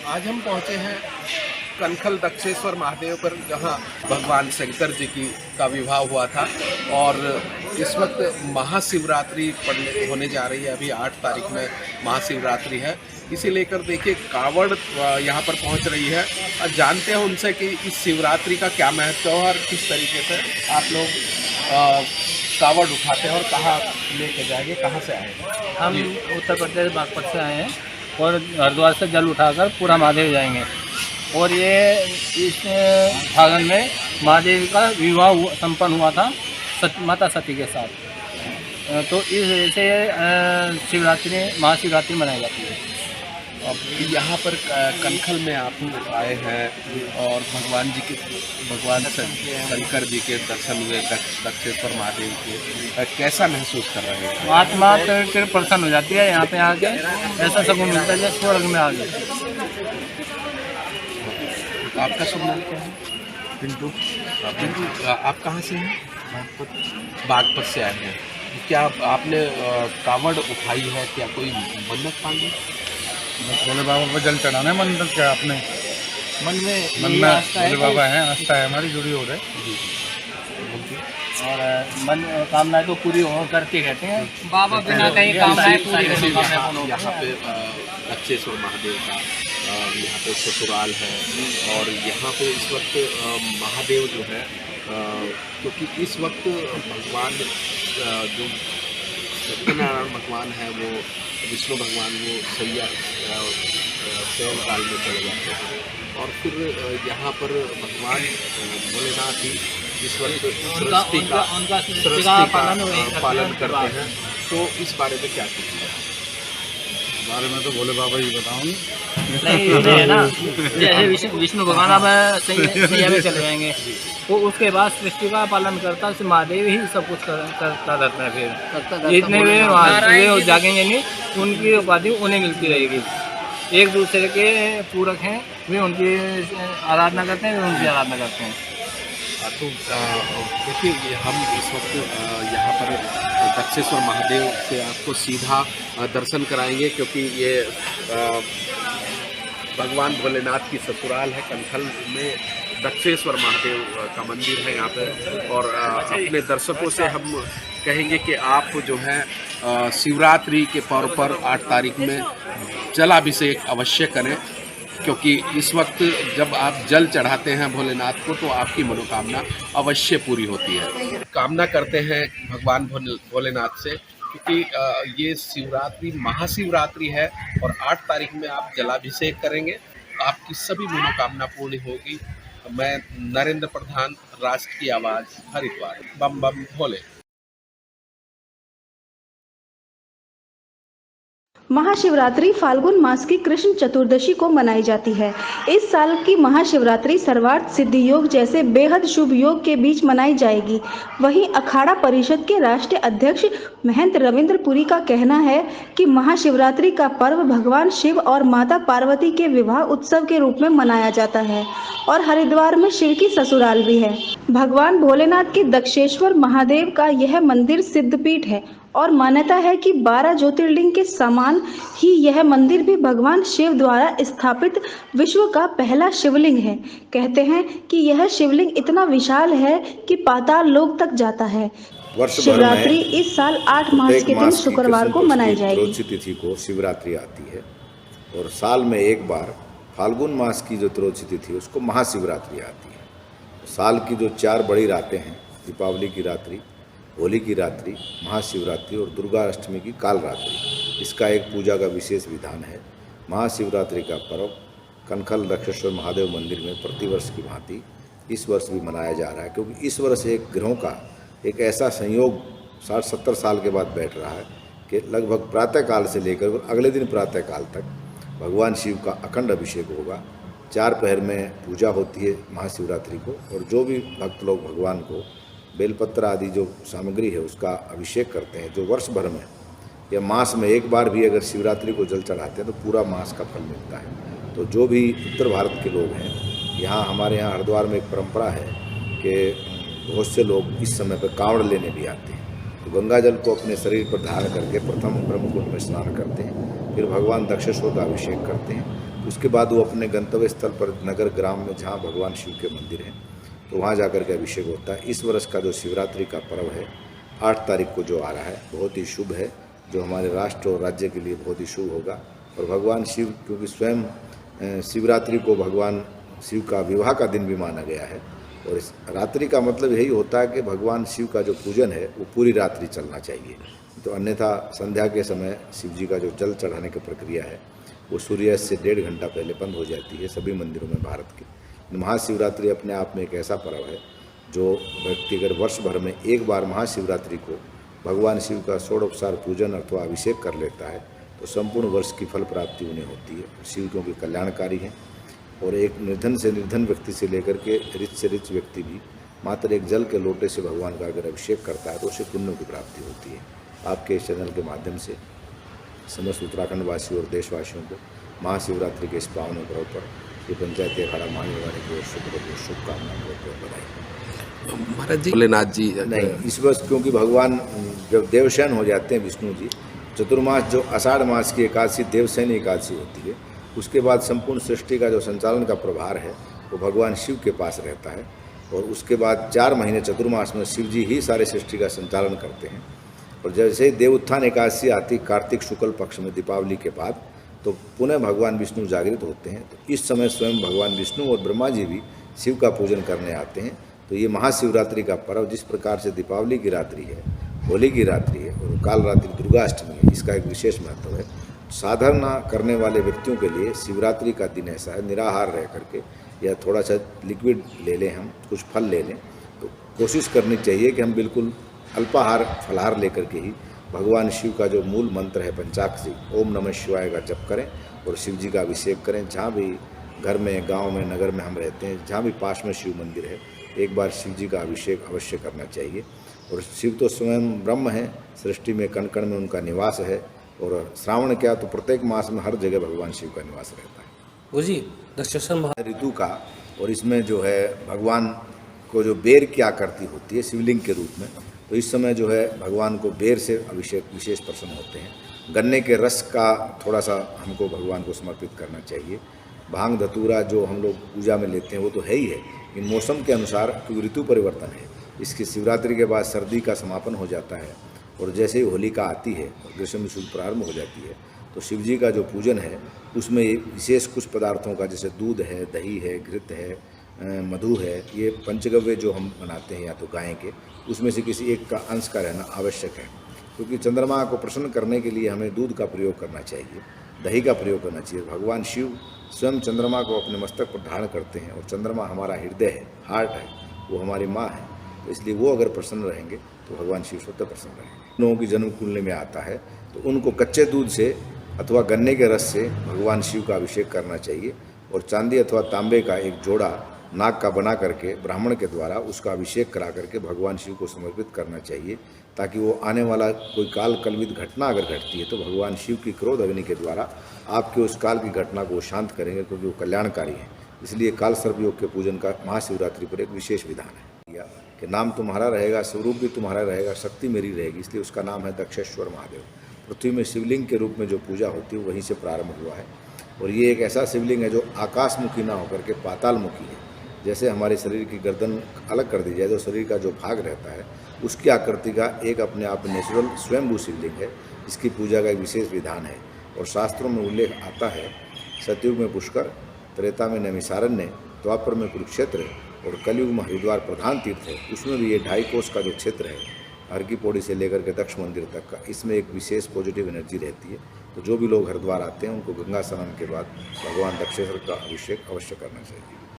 आज हम पहुंचे हैं कनखल दक्षेश्वर महादेव पर, जहां भगवान शंकर जी का विवाह हुआ था और इस वक्त महाशिवरात्रि होने जा रही है। अभी 8 तारीख में महाशिवरात्रि है। इसे लेकर देखिए कावड़ यहां पर पहुंच रही है और जानते हैं उनसे कि इस शिवरात्रि का क्या महत्व है और किस तरीके से आप लोग कावड़ उठाते हैं और कहाँ लेके जाएंगे, कहाँ से आए हैं? हम उत्तर प्रदेश बागपत से आए हैं और हरिद्वार से जल उठाकर पूरा महादेव जाएंगे। और ये इस फागन में महादेव का विवाह संपन्न हुआ था माता सती के साथ। तो इस वजह से शिवरात्रि महाशिवरात्रि मनाई जाती है। अब यहाँ पर कनखल में आप आए हैं और भगवान शंकर जी के दर्शन हुए, दक्षेश्वर महादेव के, कैसा महसूस कर रहे हैं? आत्मा तो प्रसन्न हो जाती है यहाँ पे आके, ऐसा सुकून मिलता है जैसे स्वर्ग में आ गए। आपका शुभ नाम क्या है? पिंटू। आप कहाँ से हैं? बागपत से आए हैं। क्या आपने कावड़ उठाई है? क्या कोई मन्नत मांगी? भोले बाबा पर जल चढ़ाना है। मन्नत क्या आपने मन में भोले बाबा है, आस्था है हमारी जुड़ी हो रही जी। और मन कामनाएं तो पूरी हो करती रहते हैं बाबा, बिना कहीं कामनाएं पूरी नहीं। यहाँ पे दक्षेश्वर महादेव का यहाँ पे ससुराल है और यहाँ पे इस वक्त महादेव जो है, क्योंकि इस वक्त भगवान जो सत्यनारायण भगवान है, वो विष्णु भगवान, वो शयन काल में चले जाते हैं और फिर यहाँ पर भगवान भोलेनाथ ही इस वक्त सृष्टि का पालन करते हैं। तो इस बारे में क्या कीजिए? बारे में तो भोले बाबा ही बताऊंगी। नहीं है ना, जैसे विष्णु भगवान अब सैया में चले जाएंगे तो उसके बाद सृष्टि का पालन करता है महादेव ही सब कुछ करता रहता है। फिर जितने वे जागेंगे नहीं, उनकी उपाधि उन्हें मिलती रहेगी। एक दूसरे के पूरक हैं, वे उनकी आराधना करते हैं, वे उनकी आराधना करते हैं। तो देखिए हम इस वक्त यहाँ पर दक्षेश्वर महादेव से आपको सीधा दर्शन कराएंगे, क्योंकि ये भगवान भोलेनाथ की ससुराल है। कनखल में दक्षेश्वर महादेव का मंदिर है यहाँ पे। और अपने दर्शकों से हम कहेंगे कि आप जो है शिवरात्रि के पर्व पर 8 तारीख में जलाभिषेक अवश्य करें, क्योंकि इस वक्त जब आप जल चढ़ाते हैं भोलेनाथ को तो आपकी मनोकामना अवश्य पूरी होती है। कामना करते हैं भगवान भोलेनाथ से, क्योंकि ये शिवरात्रि महाशिवरात्रि है और 8 तारीख में आप जलाभिषेक करेंगे, आपकी सभी मनोकामना पूर्ण होगी। मैं नरेंद्र प्रधान, राष्ट्र की आवाज़, हरिद्वार। बम बम भोले। महाशिवरात्रि फाल्गुन मास की कृष्ण चतुर्दशी को मनाई जाती है। इस साल की महाशिवरात्रि सर्वार्थ सिद्धि योग जैसे बेहद शुभ योग के बीच मनाई जाएगी। वहीं अखाड़ा परिषद के राष्ट्रीय अध्यक्ष महंत रविंद्र पुरी का कहना है कि महाशिवरात्रि का पर्व भगवान शिव और माता पार्वती के विवाह उत्सव के रूप में मनाया जाता है और हरिद्वार में शिव की ससुराल भी है। भगवान भोलेनाथ के दक्षेश्वर महादेव का यह मंदिर सिद्धपीठ है और मान्यता है कि 12 ज्योतिर्लिंग के समान ही यह मंदिर भी भगवान शिव द्वारा स्थापित विश्व का पहला शिवलिंग है। कहते हैं कि यह शिवलिंग इतना विशाल है कि पाताल लोक तक जाता है। शिवरात्रि इस साल 8 मार्च के दिन शुक्रवार को मनाई जाएगी। तिथि को शिवरात्रि आती है और साल में एक बार फाल्गुन मास की जो त्रोची तिथि उसको महाशिवरात्रि आती है। साल की जो 4 बड़ी रातें हैं, दीपावली की रात्रि, होली की रात्रि, महाशिवरात्रि और दुर्गा अष्टमी की काल रात्रि, इसका एक पूजा का विशेष विधान है। महाशिवरात्रि का पर्व कनखल दक्षेश्वर महादेव मंदिर में प्रतिवर्ष की भांति इस वर्ष भी मनाया जा रहा है, क्योंकि इस वर्ष एक ग्रहों का एक ऐसा संयोग 60-70 साल के बाद बैठ रहा है कि लगभग प्रातःकाल से लेकर अगले दिन प्रातःकाल तक भगवान शिव का अखंड अभिषेक होगा। 4 पहर में पूजा होती है महाशिवरात्रि को और जो भी भक्त लोग भगवान को बेलपत्र आदि जो सामग्री है उसका अभिषेक करते हैं, जो वर्ष भर में या मास में एक बार भी अगर शिवरात्रि को जल चढ़ाते हैं तो पूरा मास का फल मिलता है। तो जो भी उत्तर भारत के लोग हैं, यहाँ हमारे यहाँ हरिद्वार में एक परंपरा है कि बहुत से लोग इस समय पर कांवड़ लेने भी आते हैं। तो गंगा जल को अपने शरीर पर धारण करके प्रथम ब्रह्मकुंड में स्नान करते हैं, फिर भगवान दक्षेश्वर का अभिषेक करते हैं, उसके बाद वो अपने गंतव्य स्थल पर नगर ग्राम में जहाँ भगवान शिव के मंदिर हैं तो वहाँ जाकर के अभिषेक होता है। इस वर्ष का जो शिवरात्रि का पर्व है 8 तारीख को जो आ रहा है बहुत ही शुभ है, जो हमारे राष्ट्र और राज्य के लिए बहुत ही शुभ होगा। और भगवान शिव क्योंकि स्वयं शिवरात्रि को भगवान शिव का विवाह का दिन भी माना गया है, और इस रात्रि का मतलब यही होता है कि भगवान शिव का जो पूजन है वो पूरी रात्रि चलना चाहिए। तो अन्यथा संध्या के समय शिव जी का जो जल चढ़ाने की प्रक्रिया है वो सूर्यास्त से 1.5 घंटा पहले बंद हो जाती है सभी मंदिरों में भारत के। महाशिवरात्रि अपने आप में एक ऐसा पर्व है जो व्यक्ति अगर वर्ष भर में एक बार महाशिवरात्रि को भगवान शिव का षोडोपचार पूजन अथवा अभिषेक कर लेता है तो संपूर्ण वर्ष की फल प्राप्ति उन्हें होती है। शिव क्योंकि कल्याणकारी हैं और एक निर्धन से निर्धन व्यक्ति से लेकर के रिच से रिच व्यक्ति भी मात्र एक जल के लोटे से भगवान का अगर अभिषेक करता है तो उसे पुण्यों की प्राप्ति होती है। आपके इस चैनल के माध्यम से समस्त उत्तराखंड वासियों और देशवासियों को महाशिवरात्रि के इस पावन पर्व पर ये पंचायती अखाड़ा महानिर्वाणी की ओर से शुभकामनाएं बहुत बधाई। महाराज जी भोलेनाथ जी नहीं, इस वर्ष क्योंकि भगवान जब देवशयन हो जाते हैं विष्णु जी, चतुर्मास जो आषाढ़ मास की एकादशी देवशयनी एकादशी होती है, उसके बाद संपूर्ण सृष्टि का जो संचालन का प्रभार है वो भगवान शिव के पास रहता है। और उसके बाद 4 महीने चतुर्मास में शिव जी ही सारे सृष्टि का संचालन करते हैं। और जैसे ही देवोत्थान एकादशी आती कार्तिक शुक्ल पक्ष में दीपावली के बाद तो पुनः भगवान विष्णु जागृत होते हैं। तो इस समय स्वयं भगवान विष्णु और ब्रह्मा जी भी शिव का पूजन करने आते हैं। तो ये महाशिवरात्रि का पर्व जिस प्रकार से दीपावली की रात्रि है, होली की रात्रि है और काल रात्रि दुर्गाष्टमी है, इसका एक विशेष महत्व है। साधना करने वाले व्यक्तियों के लिए शिवरात्रि का दिन ऐसा है, निराहार रह करके या थोड़ा सा लिक्विड ले लें, हम कुछ फल ले लें, तो कोशिश करनी चाहिए कि हम बिल्कुल अल्पाहार फलाहार लेकर के ही भगवान शिव का जो मूल मंत्र है पंचाक्षरी ओम नमः शिवाय का जप करें और शिव जी का अभिषेक करें। जहाँ भी घर में, गांव में, नगर में हम रहते हैं, जहाँ भी पास में शिव मंदिर है, एक बार शिव जी का अभिषेक अवश्य करना चाहिए। और शिव तो स्वयं ब्रह्म है, सृष्टि में कण कण में उनका निवास है। और श्रावण क्या तो प्रत्येक मास में हर जगह भगवान शिव का निवास रहता है। वो जी दक्षिण ऋतु का, और इसमें जो है भगवान को जो बेर की आकृति होती है शिवलिंग के रूप में, तो इस समय जो है भगवान को बेर से अभिषेक विशेष प्रसन्न होते हैं। गन्ने के रस का थोड़ा सा हमको भगवान को समर्पित करना चाहिए। भांग धतूरा जो हम लोग पूजा में लेते हैं वो तो है ही है, लेकिन मौसम के अनुसार क्योंकि ऋतु परिवर्तन है, इसकी शिवरात्रि के बाद सर्दी का समापन हो जाता है और जैसे ही होलिका आती है और ग्रीष्म ऋतु प्रारंभ हो जाती है तो शिव जी का जो पूजन है उसमें विशेष कुछ पदार्थों का, जैसे दूध है, दही है, घृत है, मधु है, ये पंचगव्य जो हम बनाते हैं या तो गाय के, उसमें से किसी एक का अंश का रहना आवश्यक है। क्योंकि चंद्रमा को प्रसन्न करने के लिए हमें दूध का प्रयोग करना चाहिए, दही का प्रयोग करना चाहिए। भगवान शिव स्वयं चंद्रमा को अपने मस्तक पर धारण करते हैं और चंद्रमा हमारा हृदय है, हार्ट है, वो हमारी माँ है, तो इसलिए वो अगर प्रसन्न रहेंगे तो भगवान शिव स्वतः प्रसन्न रहेंगे। लोगों की जन्म कुंडली में आता है तो उनको कच्चे दूध से अथवा गन्ने के रस से भगवान शिव का अभिषेक करना चाहिए और चांदी अथवा तांबे का एक जोड़ा नाग का बना करके ब्राह्मण के द्वारा उसका अभिषेक करा करके भगवान शिव को समर्पित करना चाहिए, ताकि वो आने वाला कोई काल कलवित घटना अगर घटती है तो भगवान शिव की क्रोध अग्नि के द्वारा आपके उस काल की घटना को शांत करेंगे, क्योंकि वो कल्याणकारी है। इसलिए काल सर्प योग के पूजन का महाशिवरात्रि पर एक विशेष विधान है कि नाम तुम्हारा रहेगा, स्वरूप भी तुम्हारा रहेगा, शक्ति मेरी रहेगी, इसलिए उसका नाम है दक्षेश्वर महादेव। पृथ्वी में शिवलिंग के रूप में जो पूजा होती है वहीं से प्रारंभ हुआ है। और ये एक ऐसा शिवलिंग है जो आकाशमुखी ना होकर के पातालमुखी है। जैसे हमारे शरीर की गर्दन अलग कर दी जाए तो शरीर का जो भाग रहता है उसकी आकृति का एक अपने आप नेचुरल स्वयंभू शिवलिंग है। इसकी पूजा का एक विशेष विधान है और शास्त्रों में उल्लेख आता है, सतयुग में पुष्कर, त्रेता में नैमिषारण्य, द्वापर में कुरुक्षेत्र और कलयुग में हरिद्वार प्रधान तीर्थ है। उसमें भी ये 2.5 कोस का जो क्षेत्र है, हर की पौड़ी से लेकर के दक्ष मंदिर तक का, इसमें एक विशेष पॉजिटिव एनर्जी रहती है। तो जो भी लोग हरिद्वार आते हैं उनको गंगा स्नान के बाद भगवान दक्षेश्वर का अभिषेक अवश्य करना चाहिए।